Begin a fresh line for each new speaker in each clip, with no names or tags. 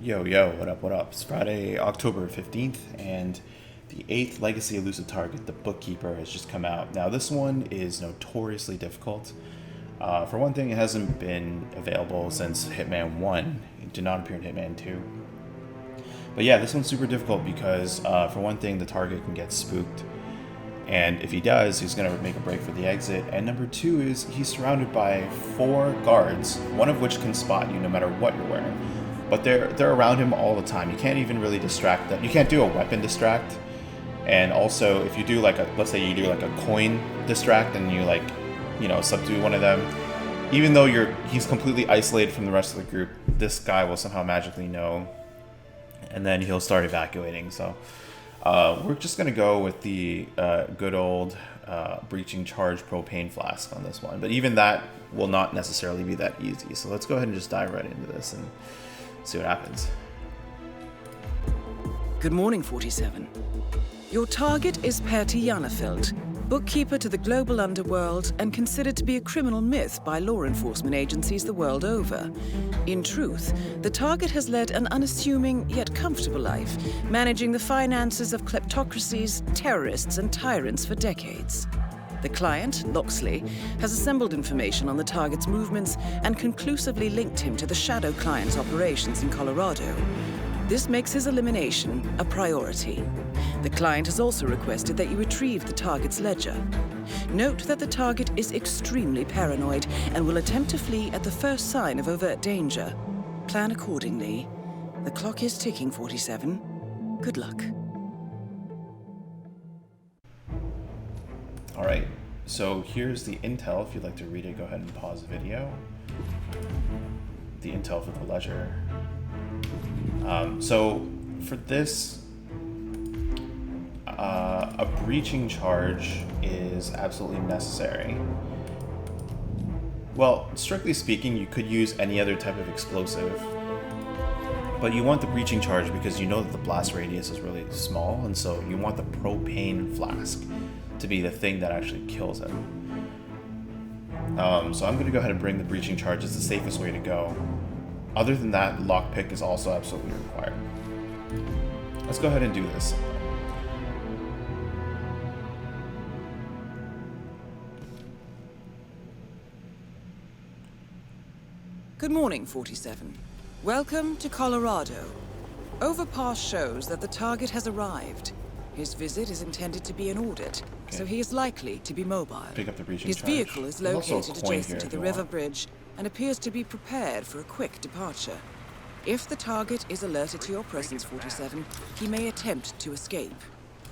Yo, what up? It's Friday, October 15th, and the 8th Legacy Elusive target, the Bookkeeper, has just come out. Now, this one is notoriously difficult. For one thing, it hasn't been available since Hitman 1. It did not appear in Hitman 2. But yeah, this one's super difficult because, for one thing, the target can get spooked. And if he does, he's going to make a break for the exit. And number two is he's surrounded by 4 guards, one of which can spot you no matter what you're wearing. But they're around him all the time. You can't even really distract them. You can't do a weapon distract. And also, if you do let's say you do like a coin distract and you subdue one of them, even though he's completely isolated from the rest of the group, this guy will somehow magically know, and then he'll start evacuating. So we're just gonna go with the good old breaching charge propane flask on this one. But even that will not necessarily be that easy. So let's go ahead and just dive right into this and see what happens.
Good morning, 47. Your target is Perty Janefeld, bookkeeper to the global underworld and considered to be a criminal myth by law enforcement agencies the world over. In truth, the target has led an unassuming yet comfortable life, managing the finances of kleptocracies, terrorists, and tyrants for decades. The client, Loxley, has assembled information on the target's movements and conclusively linked him to the shadow client's operations in Colorado. This makes his elimination a priority. The client has also requested that you retrieve the target's ledger. Note that the target is extremely paranoid and will attempt to flee at the first sign of overt danger. Plan accordingly. The clock is ticking, 47. Good luck.
Alright, so here's the intel. If you'd like to read it, go ahead and pause the video. The intel for the ledger. So for this, a breaching charge is absolutely necessary. Well, strictly speaking, you could use any other type of explosive, but you want the breaching charge because you know that the blast radius is really small, and so you want the propane flask to be the thing that actually kills him. So I'm going to go ahead and bring the breaching charge. It's the safest way to go. Other than that, lockpick is also absolutely required. Let's go ahead and do this.
Good morning, 47. Welcome to Colorado. Overpass shows that the target has arrived. His visit is intended to be an audit, so he is likely to be mobile.
Pick up the breaching
His
charge.
vehicle is
There's also a
located
coin
adjacent
here
to the
if you
river
want.
bridge and appears to be prepared for a quick departure. If the target is alerted to your presence, 47, he may attempt to escape.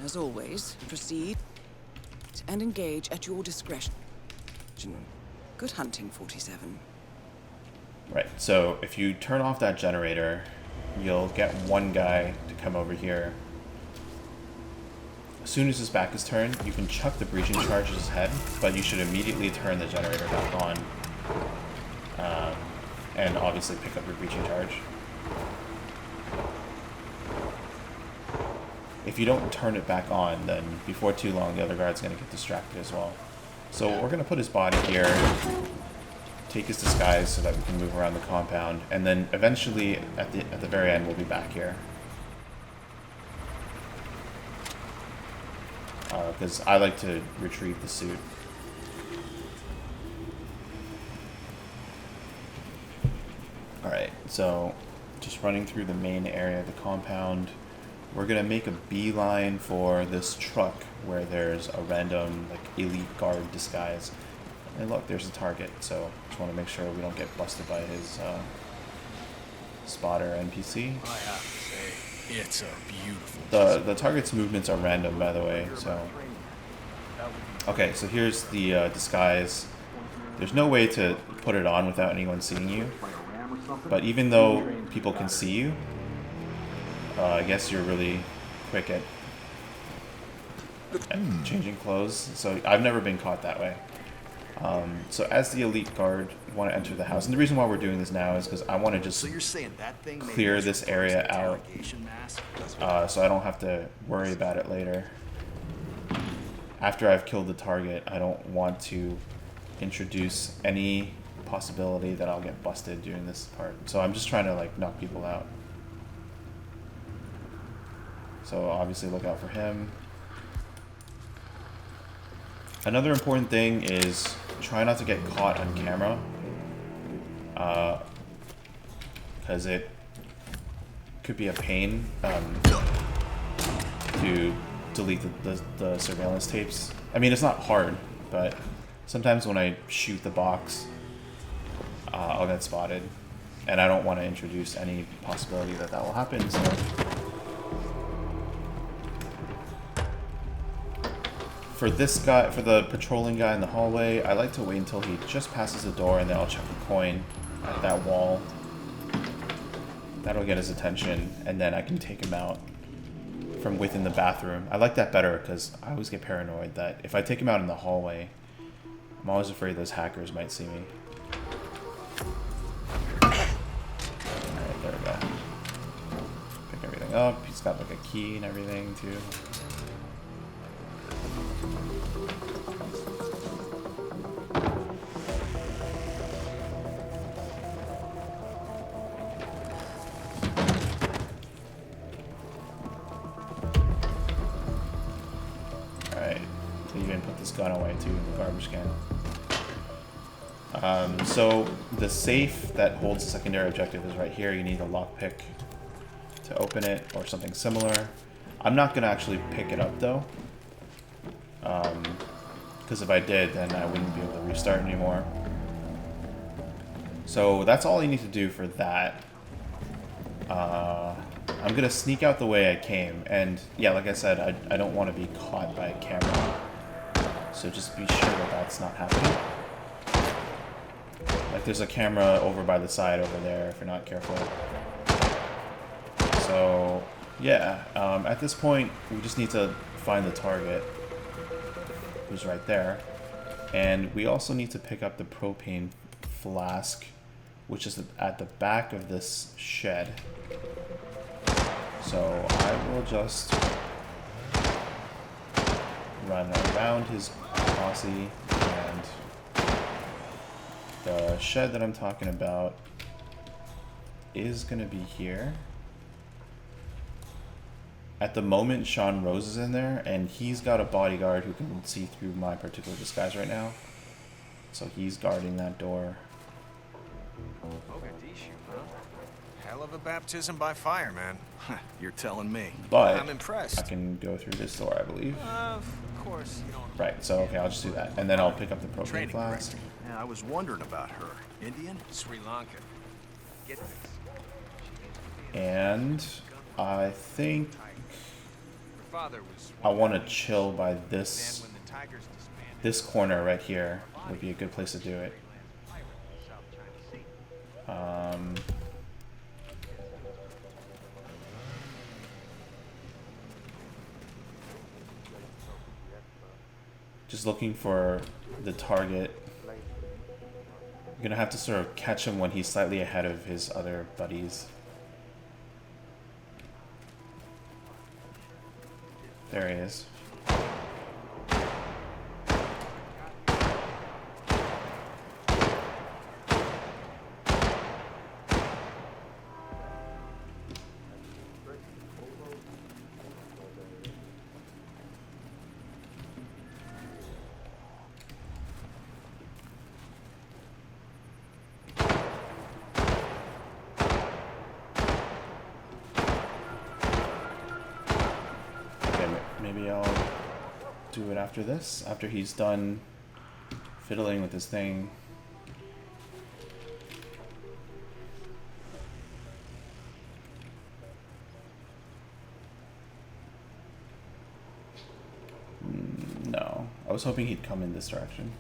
As always, proceed and engage at your discretion. Good hunting, 47.
Right, so if you turn off that generator, you'll get one guy to come over here. As soon as his back is turned, you can chuck the breaching charge at his head, but you should immediately turn the generator back on. And obviously pick up your breaching charge. If you don't turn it back on, then before too long, the other guard's going to get distracted as well. So we're going to put his body here, take his disguise so that we can move around the compound, and then eventually, at the very end, we'll be back here. Because I like to retrieve the suit. Alright, so just running through the main area of the compound. We're going to make a beeline for this truck where there's a random elite guard disguise. And look, there's a target, so just want to make sure we don't get busted by his spotter NPC.
I have to say, it's a beautiful.
The target's movements are random, by the way, so... Okay, so here's the disguise. There's no way to put it on without anyone seeing you. But even though people can see you, I guess you're really quick at changing clothes. So I've never been caught that way. So as the elite guard, you want to enter the house. And the reason why we're doing this now is because I want to just clear this area out so I don't have to worry about it later. After I've killed the target, I don't want to introduce any possibility that I'll get busted during this part. So I'm just trying to like knock people out. So obviously look out for him. Another important thing is try not to get caught on camera. Because it could be a pain to delete the surveillance tapes. I mean, it's not hard, but sometimes when I shoot the box, I'll get spotted. And I don't want to introduce any possibility that that will happen, so... For this guy, for the patrolling guy in the hallway, I like to wait until he just passes the door and then I'll chuck a coin at that wall. That'll get his attention, and then I can take him out from within the bathroom. I like that better because I always get paranoid that if I take him out in the hallway, I'm always afraid those hackers might see me. Alright, there we go. Pick everything up. He's got like a key and everything too. Gun away too in the garbage can. So the safe that holds the secondary objective is right here. You need a lockpick to open it or something similar. I'm not gonna actually pick it up though, because if I did, then I wouldn't be able to restart anymore. So that's all you need to do for that. I'm gonna sneak out the way I came, and yeah, like I said, I don't want to be caught by a camera. So just be sure that that's not happening. Like there's a camera over by the side over there if you're not careful. So yeah, at this point we just need to find the target, who's right there. And we also need to pick up the propane flask, which is at the back of this shed. So I will just run around his posse, and the shed that I'm talking about is gonna be here. At the moment, Sean Rose is in there, and he's got a bodyguard who can see through my particular disguise right now. So he's guarding that door.
Hell of a baptism by fire, man. You're telling me.
But
I'm impressed.
I can go through this door, I believe.
Of course you don't.
Right, so okay, I'll just do that. And then I'll pick up the propane
Training
flask.
Yeah, I was wondering about her. Indian?
Sri Lanka. Get this.
And I think
Her father was
I want to chill by this corner right here. Would be a good place to do it. Just looking for the target. You're gonna have to sort of catch him when he's slightly ahead of his other buddies. There he is. Maybe I'll do it after this, after he's done fiddling with this thing. No, I was hoping he'd come in this direction.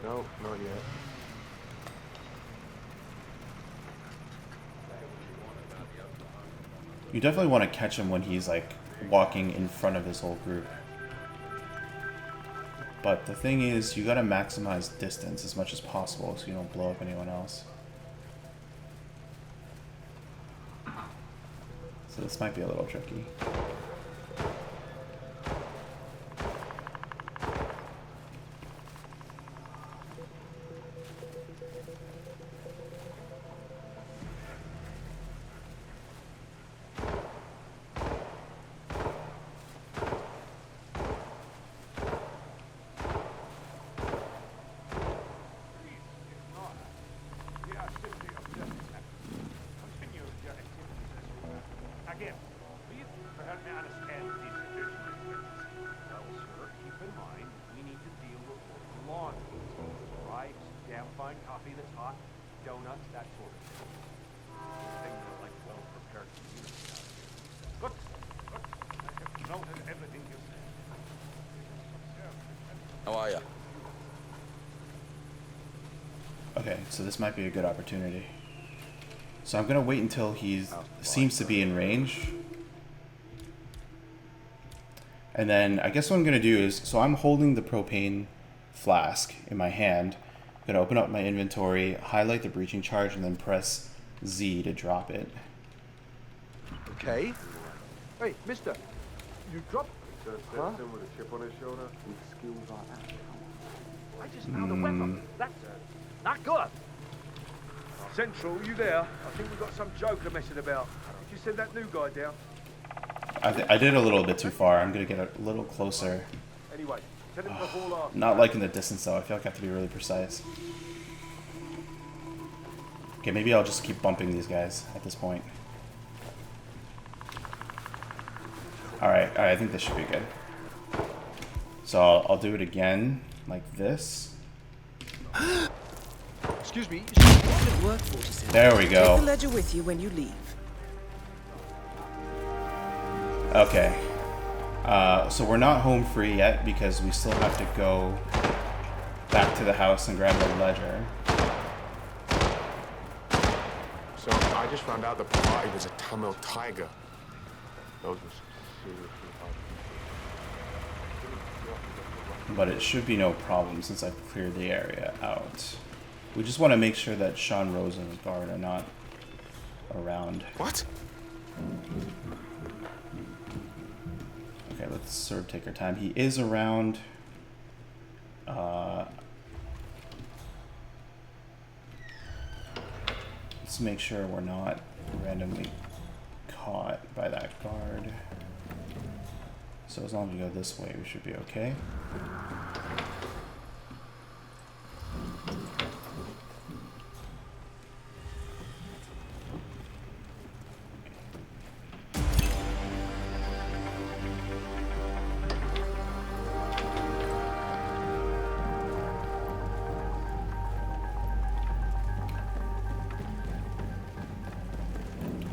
No, not yet.
You definitely want to catch him when he's like walking in front of his whole group. But the thing is, you gotta maximize distance as much as possible so you don't blow up anyone else. So this might be a little tricky.
How are ya?
Okay, so this might be a good opportunity. So I'm gonna wait until he seems to be in range. And then I guess what I'm gonna do is, so I'm holding the propane flask in my hand. I'm gonna open up my inventory, highlight the breaching charge, and then press Z to drop it.
Okay. Hey, mister. You dropped...
Huh? With a chip on his shoulder.
With skills like that. I just found a weapon. That's not good.
Central, you there? I think we've got some joker messing about. Did you send that new guy down?
I did a little bit too far. I'm gonna get a little closer.
Anyway, tell him to haul off.
Not liking the distance though. I feel like I have to be really precise. Okay, maybe I'll just keep bumping these guys at this point. Alright, I think this should be good. So I'll do it again, like this.
Excuse me.
Good work, 47.
There we go.
Take the ledger with you when you leave.
Okay. So we're not home free yet because we still have to go back to the house and grab the ledger.
So I just found out the party was a Tamil tiger. Those were seriously hard.
But it should be no problem since I've cleared the area out. We just want to make sure that Sean Rose and his guard are not around.
What?
Okay, let's sort of take our time. He is around. Let's make sure we're not randomly caught by that guard. So as long as we go this way, we should be okay.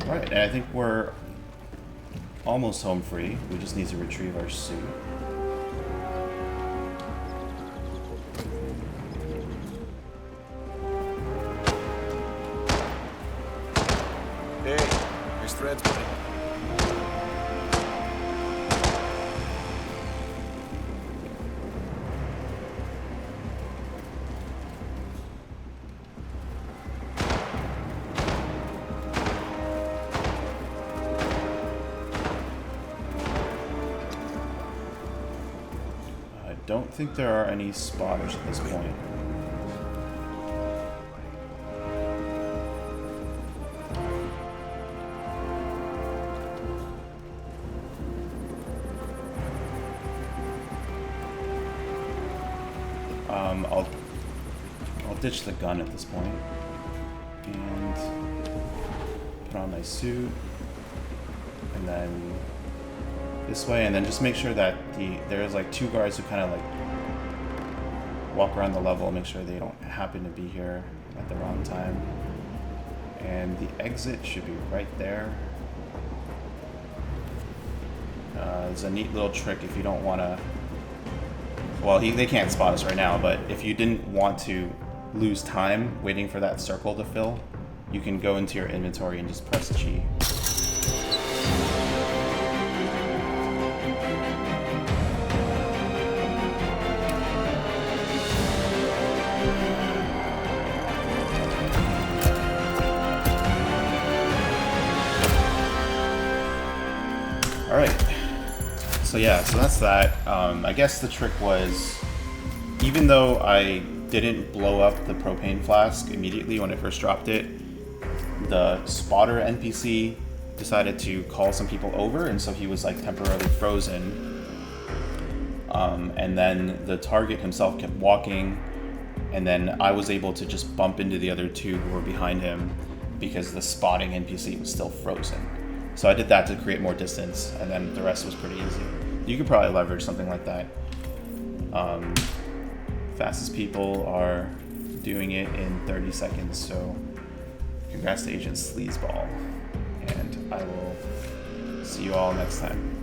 Alright, and I think we're almost home free. We just need to retrieve our suit.
Hey, here's threads, buddy.
I don't think there are any spotters at this point. I'll ditch the gun at this point and put on my suit, and then this way, and then just make sure that there's like two guards who kind of like walk around the level, make sure they don't happen to be here at the wrong time. And the exit should be right there. There's a neat little trick if you don't want to. Well, they can't spot us right now, but if you didn't want to lose time waiting for that circle to fill, you can go into your inventory and just press G. So yeah, so that's that. I guess the trick was, even though I didn't blow up the propane flask immediately when I first dropped it, the spotter NPC decided to call some people over, and so he was like temporarily frozen. And then the target himself kept walking, and then I was able to just bump into the other two who were behind him because the spotting NPC was still frozen. So I did that to create more distance, and then the rest was pretty easy. You could probably leverage something like that. Fastest people are doing it in 30 seconds, so congrats to Agent Sleazeball. And I will see you all next time.